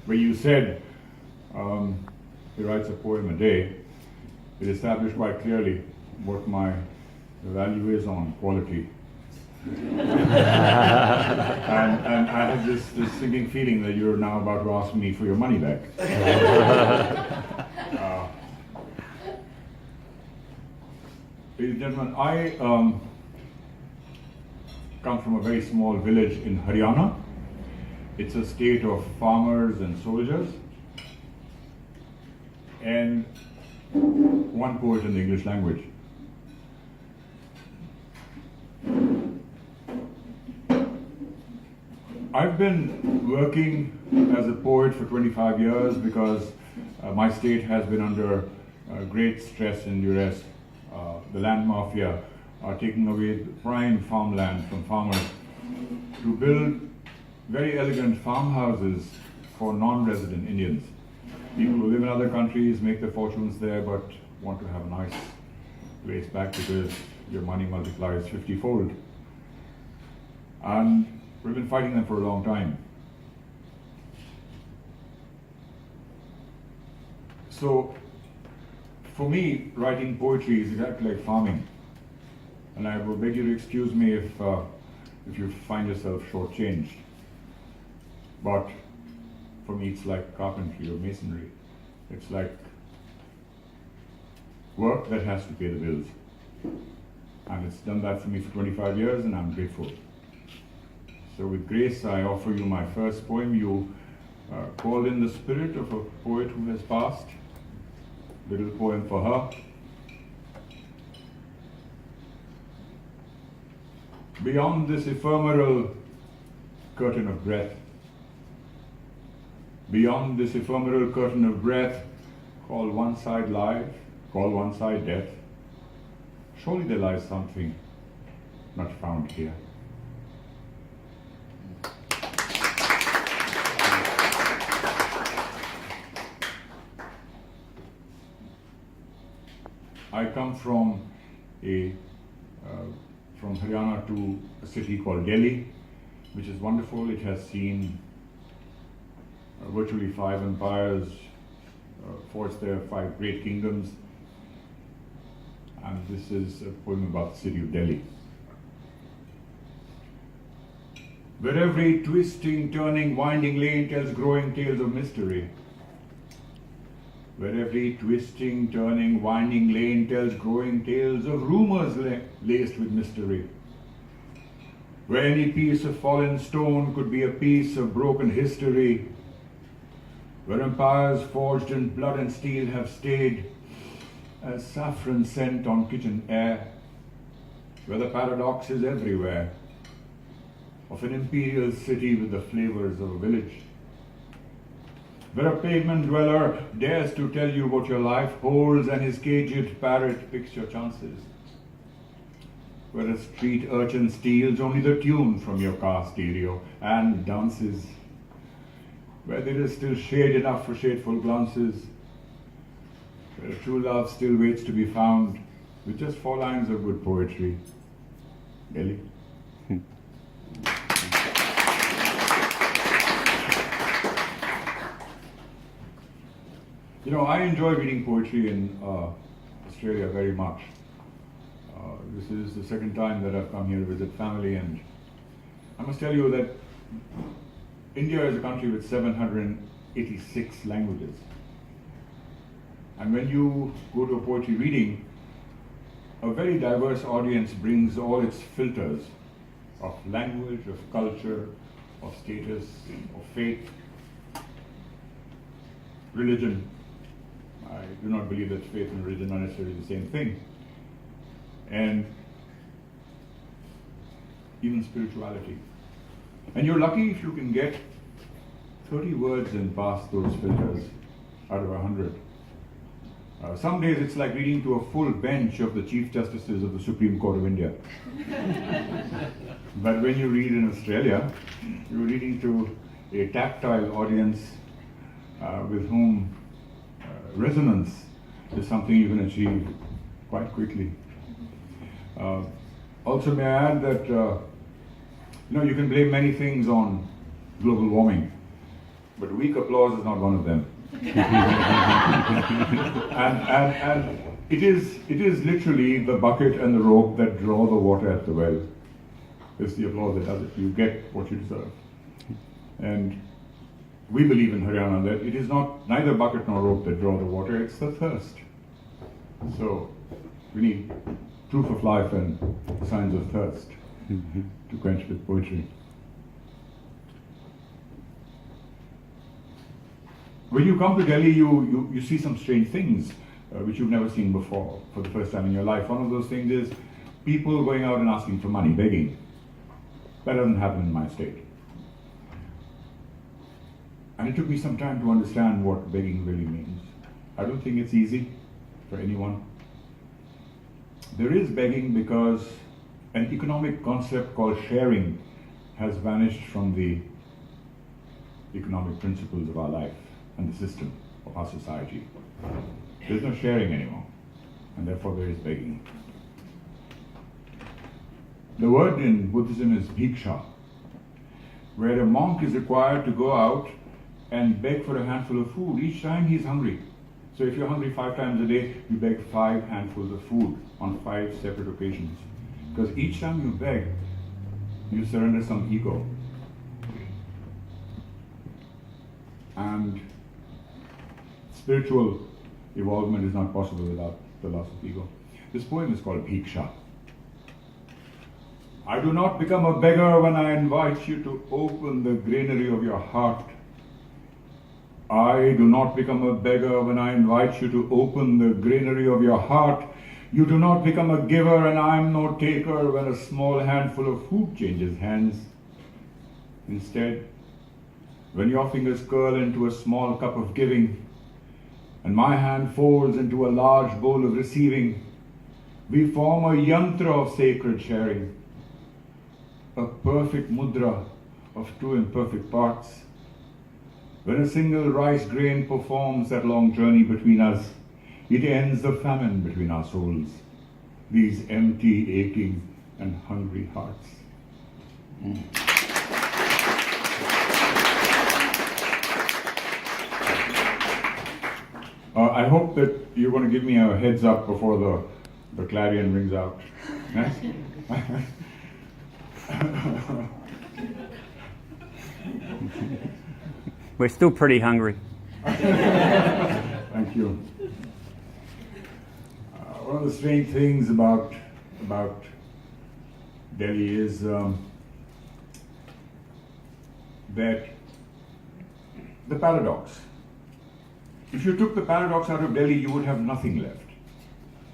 where you said he writes a poem a day, it established quite clearly what my value is on quality. And I have this sinking feeling that you're now about to ask me for your money back. Ladies and gentlemen, I come from a very small village in Haryana. It's a state of farmers and soldiers, and one poet in the English language. I've been working as a poet for 25 years because my state has been under great stress and duress. The land mafia are taking away the prime farmland from farmers to build very elegant farmhouses for non-resident Indians. People who live in other countries make their fortunes there but want to have a nice place back because your money multiplies 50-fold. And we've been fighting them for a long time. So, for me, writing poetry is exactly like farming. And I will beg you to excuse me if you find yourself shortchanged. But for me, it's like carpentry or masonry. It's like work that has to pay the bills. And it's done that for me for 25 years, and I'm grateful. So with grace, I offer you my first poem. You called in the spirit of a poet who has passed. Little poem for her. Beyond this ephemeral curtain of breath, beyond this ephemeral curtain of breath, call one side life, call one side death. Surely there lies something not found here. I come from Haryana to a city called Delhi, which is wonderful. It has seen virtually 5 empires forged their 5 great kingdoms. And this is a poem about the city of Delhi. Where every twisting, turning, winding lane tells growing tales of mystery. Where every twisting, turning, winding lane tells growing tales of rumors laced with mystery. Where any piece of fallen stone could be a piece of broken history. Where empires forged in blood and steel have stayed as saffron scent on kitchen air. Where the paradox is everywhere of an imperial city with the flavors of a village. Where a pavement dweller dares to tell you what your life holds and his caged parrot picks your chances. Where a street urchin steals only the tune from your car stereo and dances. Where there is still shade enough for shadeful glances. Where a true love still waits to be found with just 4 lines of good poetry. Delhi. You know, I enjoy reading poetry in Australia very much. This is the second time that I've come here to visit family, and I must tell you that India is a country with 786 languages. And when you go to a poetry reading, a very diverse audience brings all its filters of language, of culture, of status, of faith, religion. I do not believe that faith and religion are necessarily the same thing. And even spirituality. And you're lucky if you can get 30 words and pass those filters out of 100. Some days it's like reading to a full bench of the Chief Justices of the Supreme Court of India. But when you read in Australia, you're reading to a tactile audience with whom resonance is something you can achieve quite quickly. Also, may I add that you can blame many things on global warming, but weak applause is not one of them. and it is literally the bucket and the rope that draw the water at the well. It's the applause that does it. You get what you deserve. And we believe in Haryana that it is neither bucket nor rope that draw the water, it's the thirst. So we need proof of life and signs of thirst to quench with poetry. When you come to Delhi, you see some strange things which you've never seen before for the first time in your life. One of those things is people going out and asking for money, begging. That doesn't happen in my state. And it took me some time to understand what begging really means. I don't think it's easy for anyone. There is begging because an economic concept called sharing has vanished from the economic principles of our life and the system of our society. There's no sharing anymore, and therefore there is begging. The word in Buddhism is bhiksha, where a monk is required to go out and beg for a handful of food each time he's hungry. So if you're hungry 5 times a day, you beg 5 handfuls of food on 5 separate occasions. Because each time you beg, you surrender some ego. And spiritual evolvement is not possible without the loss of ego. This poem is called Bhiksha. I do not become a beggar when I invite you to open the granary of your heart. I do not become a beggar when I invite you to open the granary of your heart. You do not become a giver and I am no taker when a small handful of food changes hands. Instead, when your fingers curl into a small cup of giving and my hand folds into a large bowl of receiving, we form a yantra of sacred sharing, a perfect mudra of 2 imperfect parts. When a single rice grain performs that long journey between us, it ends the famine between our souls, these empty, aching, and hungry hearts. I hope that you're going to give me a heads up before the clarion rings out. Yes? We're still pretty hungry. Thank you. One of the strange things about Delhi is that the paradox. If you took the paradox out of Delhi, you would have nothing left.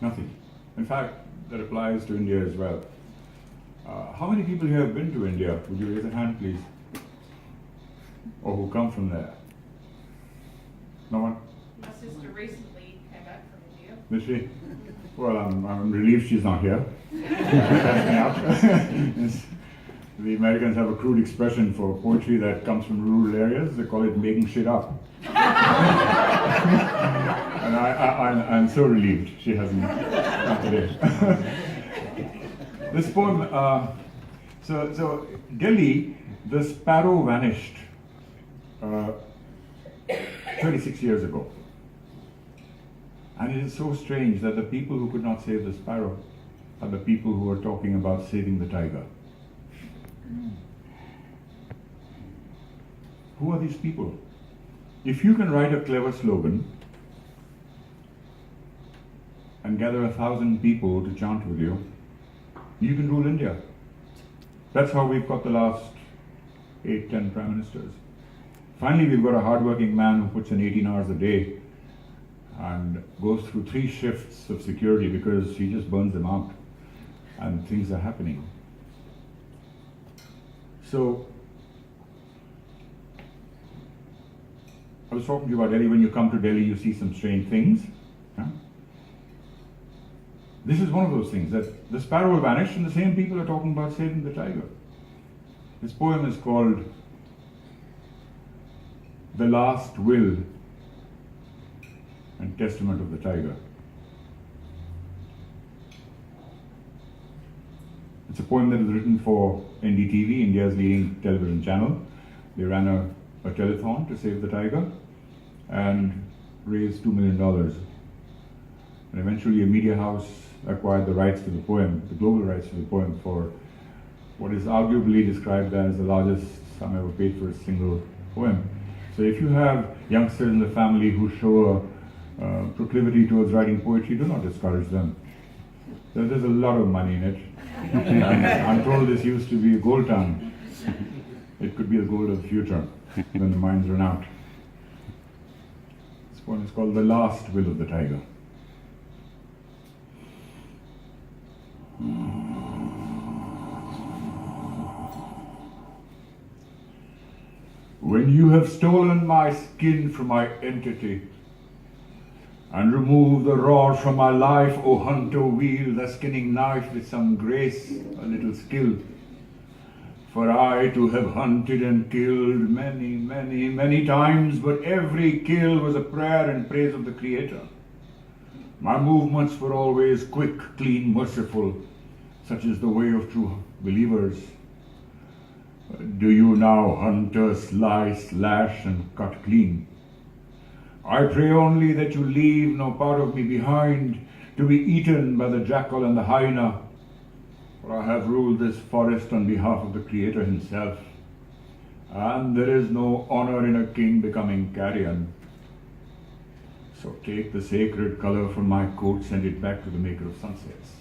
Nothing. In fact, that applies to India as well. How many people here have been to India? Would you raise a hand, please? Or who come from there? No one? My sister recently came back from India. Did she? Well, I'm relieved she's not here. The Americans have a crude expression for poetry that comes from rural areas. They call it making shit up. And I'm so relieved she hasn't come today. This poem, so Delhi, the sparrow vanished 36 years ago. And it is so strange that the people who could not save the sparrow are the people who are talking about saving the tiger. Who are these people? If you can write a clever slogan and gather 1,000 people to chant with you, you can rule India. That's how we've got the last 8-10 prime ministers. Finally, we've got a hardworking man who puts in 18 hours a day and goes through 3 shifts of security because he just burns them out and things are happening. So, I was talking to you about Delhi. When you come to Delhi, you see some strange things. Yeah? This is one of those things, that the sparrow will vanish and the same people are talking about saving the tiger. This poem is called The Last Will and Testament of the Tiger. It's a poem that is written for NDTV, India's leading television channel. They ran a a telethon to save the tiger and raised $2 million. And eventually a media house acquired the rights to the poem, the global rights to the poem, for what is arguably described as the largest sum ever paid for a single poem. So if you have youngsters in the family who show a proclivity towards writing poetry, do not discourage them. There's a lot of money in it. And I'm told this used to be a gold town. It could be the gold of the future when the mines run out. This poem is called The Last Will of the Tiger. When you have stolen my skin from my entity and removed the roar from my life, O hunter, wield the skinning knife with some grace, a little skill. For I to have hunted and killed many, many, many times, but every kill was a prayer and praise of the Creator. My movements were always quick, clean, merciful. Such is the way of true believers. Do you now, hunter, slice, slash, and cut clean? I pray only that you leave no part of me behind to be eaten by the jackal and the hyena, for I have ruled this forest on behalf of the Creator himself, and there is no honor in a king becoming carrion. So take the sacred color from my coat, send it back to the maker of sunsets.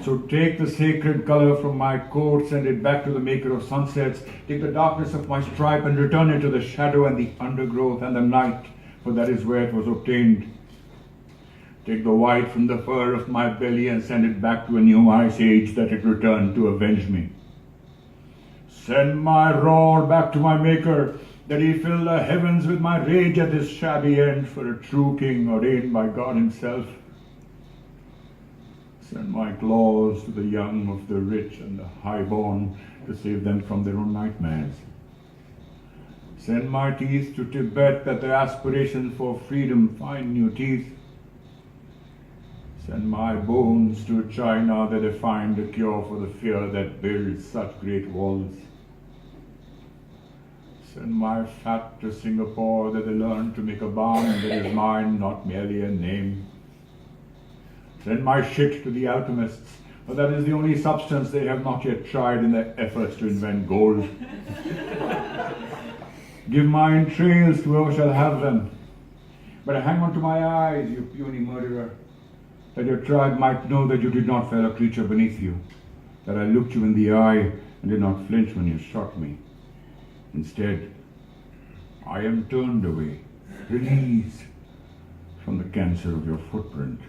So take the sacred color from my coat, send it back to the maker of sunsets. Take the darkness of my stripe and return it to the shadow and the undergrowth and the night, for that is where it was obtained. Take the white from the fur of my belly and send it back to a new ice age that it returned to avenge me. Send my roar back to my maker, that he fill the heavens with my rage at this shabby end, for a true king ordained by God himself. Send my claws to the young of the rich and the highborn to save them from their own nightmares. Send my teeth to Tibet that their aspirations for freedom find new teeth. Send my bones to China that they find a cure for the fear that builds such great walls. Send my fat to Singapore that they learn to make a balm that is mine, not merely a name. Send my shit to the alchemists, for that is the only substance they have not yet tried in their efforts to invent gold. Give my entrails to whoever shall have them, but hang on to my eyes, you puny murderer, that your tribe might know that you did not fell a creature beneath you, that I looked you in the eye and did not flinch when you shot me. Instead, I am turned away, released from the cancer of your footprint.